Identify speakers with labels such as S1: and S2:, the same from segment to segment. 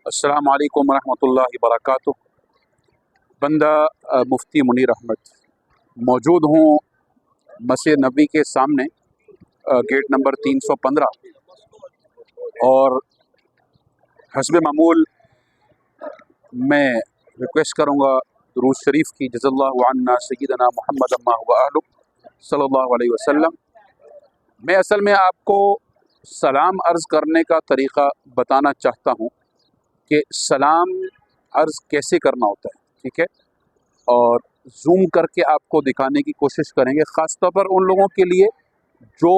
S1: अस्सलाम वालेकुम रहमतुल्लाहि वबरकातुह। बंदा मुफ्ती मुनीर अहमद मौजूद हूँ मस्जिद नबी के सामने, गेट नंबर 315। और हस्ब मामूल मैं रिक्वेस्ट करूँगा दुरूद शरीफ की, जज़ल्लाहु अन्ना सय्यदना मुहम्मद अम्मा व आहलु सल्लल्लाहु अलैहि वसल्लम। मैं असल में आपको सलाम अर्ज़ करने का तरीक़ा बताना चाहता हूँ कि सलाम अर्ज़ कैसे करना होता है, ठीक है। और जूम करके आपको दिखाने की कोशिश करेंगे, ख़ास तौर पर उन लोगों के लिए जो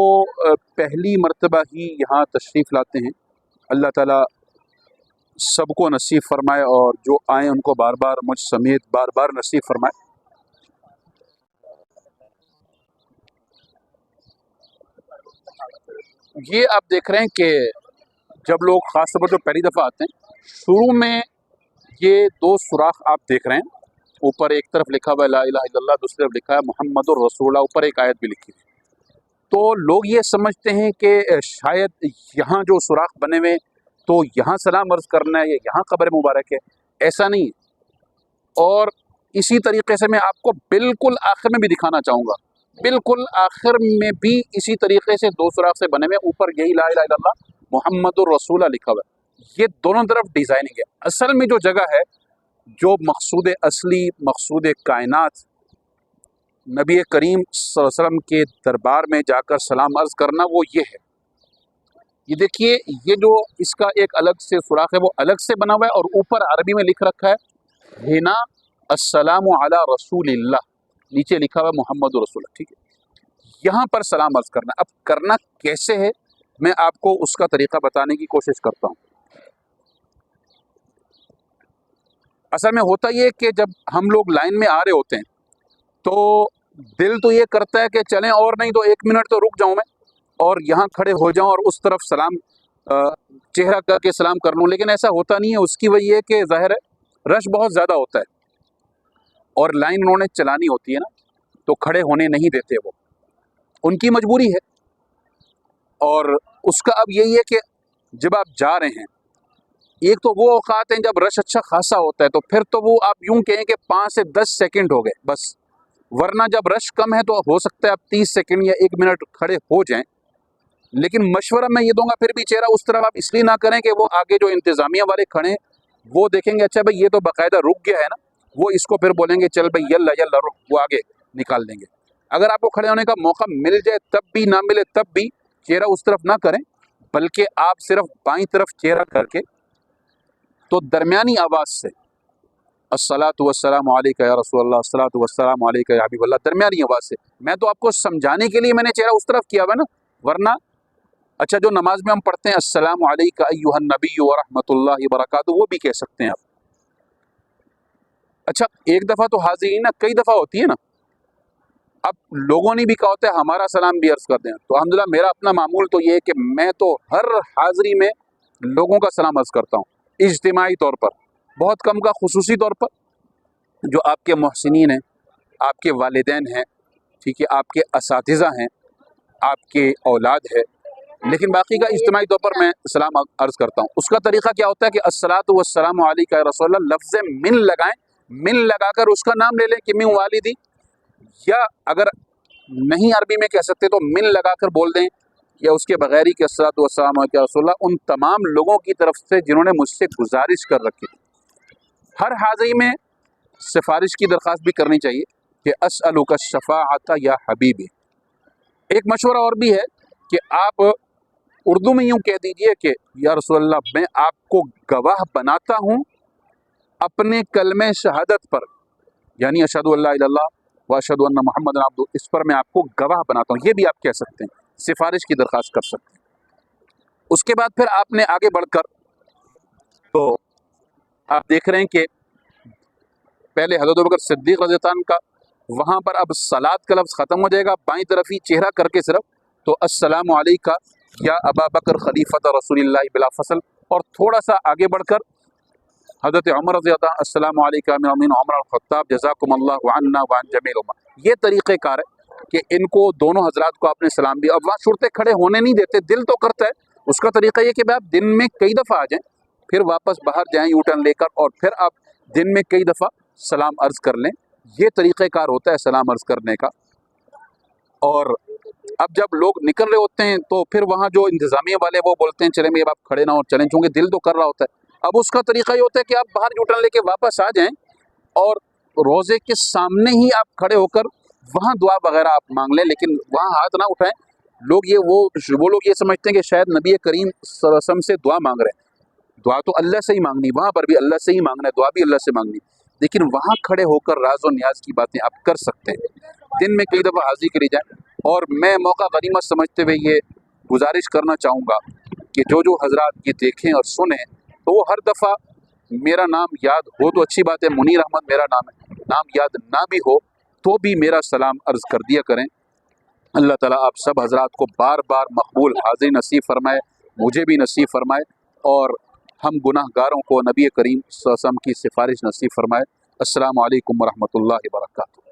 S1: पहली मर्तबा ही यहाँ तशरीफ़ लाते हैं। अल्लाह ताला सबको नसीब फ़रमाए और जो आए उनको बार बार मुझ समेत बार बार नसीब फ़रमाए। ये आप देख रहे हैं कि जब लोग ख़ास तौर पर जो पहली दफ़ा आते हैं, शुरू में ये दो सुराख आप देख रहे हैं। ऊपर एक तरफ लिखा हुआ है ला इलाहा इल्लल्लाह, दूसरी तरफ लिखा है मुहम्मदुर रसूलुल्लाह, ऊपर एक आयत भी लिखी है। तो लोग ये समझते हैं कि शायद यहाँ जो सुराख बने हुए तो यहाँ सलाम अर्ज़ करना है या यहाँ कब्र मुबारक है। ऐसा नहीं है। और इसी तरीके से मैं आपको बिल्कुल आखिर में भी दिखाना चाहूँगा, बिल्कुल आखिर में भी इसी तरीके से दो सुराख से बने हुए, ऊपर यही ला इलाहा इल्लल्लाह मुहम्मदुर रसूलुल्लाह लिखा हुआ है। ये दोनों तरफ डिज़ाइनिंग है। असल में जो जगह है, जो मकसूद असली, मकसूद कायनात, नबी करीम सल्लल्लाहु अलैहि वसल्लम के दरबार में जाकर सलाम अर्ज़ करना, वो ये है। ये देखिए, ये जो इसका एक अलग से सुराख है वो अलग से बना हुआ है, और ऊपर अरबी में लिख रखा है हिना अस्सलामु अला रसूलिल्लाह, नीचे लिखा हुआ है मुहम्मदुर रसूलुल्लाह, ठीक है। यहाँ पर सलाम अर्ज़ करना, अब करना कैसे है मैं आपको उसका तरीक़ा बताने की कोशिश करता हूँ। असल में होता ये कि जब हम लोग लाइन में आ रहे होते हैं तो दिल तो ये करता है कि चलें, और नहीं तो 1 मिनट तो रुक जाऊं मैं और यहाँ खड़े हो जाऊं और उस तरफ सलाम चेहरा करके सलाम कर लूं, लेकिन ऐसा होता नहीं है। उसकी वजह है कि ज़ाहिर है रश बहुत ज़्यादा होता है और लाइन उन्होंने चलानी होती है ना, तो खड़े होने नहीं देते वो, उनकी मजबूरी है। और उसका अब यही है कि जब आप जा रहे हैं, एक तो वो औकात हैं जब रश अच्छा खासा होता है, तो फिर तो वो आप यूं कहें कि 5 से 10 सेकंड हो गए बस, वरना जब रश कम है तो हो सकता है आप 30 सेकंड या 1 मिनट खड़े हो जाएं। लेकिन मशवरा मैं ये दूंगा, फिर भी चेहरा उस तरफ आप इसलिए ना करें कि वो आगे जो इंतज़ामिया वाले खड़े हैं वो देखेंगे अच्छा भाई ये तो बाकायदा रुक गया है ना, वो इसको फिर बोलेंगे चल भाई यल्ला यल्ला रुक, वो आगे निकाल देंगे। अगर आपको खड़े होने का मौका मिल जाए तब भी, ना मिले तब भी, चेहरा उस तरफ ना करें, बल्कि आप सिर्फ बाईं तरफ चेहरा करके तो दरमियानी आवाज़ से अस्सलातु वस्सलामु अलैका या रसूलल्लाह, अस्सलातु वस्सलामु अलैका या हबीबल्लाह, दरमियानी आवाज़ से। मैं तो आपको समझाने के लिए मैंने चेहरा उस तरफ किया हुआ है ना, वरना अच्छा जो नमाज में हम पढ़ते हैं अस्सलामु अलैका अय्युहन नबिय्यु व रहमतुल्लाहि व बरकातुहू, वो भी कह सकते हैं आप। अच्छा, एक दफ़ा तो हाज़िरी ना कई दफ़ा होती है ना। अब लोगों ने भी कहा होता है हमारा सलाम भी अर्ज़ कर दें, तो अल्हम्दुलिल्लाह मेरा अपना मामूल तो ये है कि मैं तो हर हाज़िरी में लोगों का सलाम अर्ज़ करता हूँ, इज्तिमाई तौर पर, बहुत कम का खुसूसी तौर पर। जो आपके मोहसिनीन हैं, आपके वालिदैन हैं, ठीक है, आपके असातिज़ा हैं, आपके औलाद है, लेकिन बाकी का इज्तिमाई तौर पर मैं सलाम अर्ज़ करता हूँ। उसका तरीक़ा क्या होता है कि अस्सलातु वस्सलामु अलैका या रसूलल्लाह, लफ्ज़ मिन लगाएं, मिन लगाकर उसका नाम ले लें कि मिन वालिदी, या अगर नहीं अरबी में कह सकते तो मिन लगाकर बोल दें, या उसके बगैर ही कि अस्सलातु वस्सलामु अलैका या रसूलल्लाह, उन तमाम लोगों की तरफ से जिन्होंने मुझसे गुजारिश कर रखी थी। हर हाज़िरी में सिफारिश की दरख्वास्त भी करनी चाहिए कि अस्अलुका शफ़ाअता या हबीबी। एक मशवरा और भी है कि आप उर्दू में यूँ कह दीजिए कि या रसूलल्लाह, मैं आपको गवाह बनाता हूँ अपने कलमे शहादत पर, यानी अशहदु अल्ला इल्लल्लाह व अशहदु अन्ना मुहम्मदन अब्दुहु, इस पर मैं आपको गवाह बनाता हूँ। ये भी आप कह सकते हैं, सिफारिश की दरख्वास्त कर सकते हैं। उसके बाद फिर आपने आगे बढ़कर, तो आप देख रहे हैं कि पहले हज़रत अबू बकर सिद्दीक़ रज़ियल्लाहु अन्हु का, वहाँ पर अब सलात का लफ्ज़ ख़त्म हो जाएगा, बाईं तरफ ही चेहरा करके सिर्फ, तो अस्सलामु अलैका या अबा बकर खलीफत रसूलिल्लाह बिला फ़सल। और थोड़ा सा आगे बढ़कर हज़रत उमर रज़ियल्लाहु अन्हु, अस्सलामु अलैका अमीरुल मोमिनीन उमर अल ख़त्ताब जज़ाकुमुल्लाहु अन्ना व अन जमील उम्मा। ये तरीक़ेकार है कि इनको दोनों हज़रात को आपने सलाम दिया। अब वहाँ शुरते खड़े होने नहीं देते, दिल तो करता है। उसका तरीक़ा ये कि भाई आप दिन में कई दफ़ा आ जाएँ, پھر واپس باہر جائیں یو ٹرن لے کر، اور پھر آپ دن میں کئی دفعہ سلام عرض کر لیں. یہ طریقہ کار ہوتا ہے سلام عرض کرنے کا. اور اب جب لوگ نکل رہے ہوتے ہیں تو پھر وہاں جو انتظامیہ والے وہ بولتے ہیں چلیں اب آپ کھڑے نہ ہو چلیں، چونکہ دل تو کر رہا ہوتا ہے. اب اس کا طریقہ یہ ہوتا ہے کہ آپ باہر یو ٹرن لے کے واپس آ جائیں اور روزے کے سامنے ہی آپ کھڑے ہو کر وہاں دعا وغیرہ آپ مانگ لیں، لیکن وہاں ہاتھ نہ اٹھائیں. لوگ وہ لوگ یہ سمجھتے ہیں کہ شاید نبی کریم صلی اللہ علیہ وسلم سے دعا مانگ رہے ہیں. دعا تو اللہ سے ہی مانگنی، وہاں پر بھی اللہ سے ہی مانگنا ہے، دعا بھی اللہ سے مانگنی، لیکن وہاں کھڑے ہو کر راز و نیاز کی باتیں آپ کر سکتے ہیں. دن میں کئی دفعہ حاضری کری جائے. اور میں موقع غنیمت سمجھتے ہوئے یہ گزارش کرنا چاہوں گا کہ جو حضرات یہ دیکھیں اور سنیں تو وہ ہر دفعہ میرا نام یاد ہو تو اچھی بات ہے، منیر احمد میرا نام ہے، نام یاد نہ بھی ہو تو بھی میرا سلام عرض کر دیا کریں. اللہ تعالیٰ آپ سب حضرات کو بار بار مقبول حاضری نصیب فرمائے، مجھے بھی نصیب فرمائے، اور ہم گناہ گاروں کو نبی کریم صلی اللہ علیہ وسلم کی سفارش نصیب فرمائے. السلام علیکم ورحمۃ اللہ وبرکاتہ.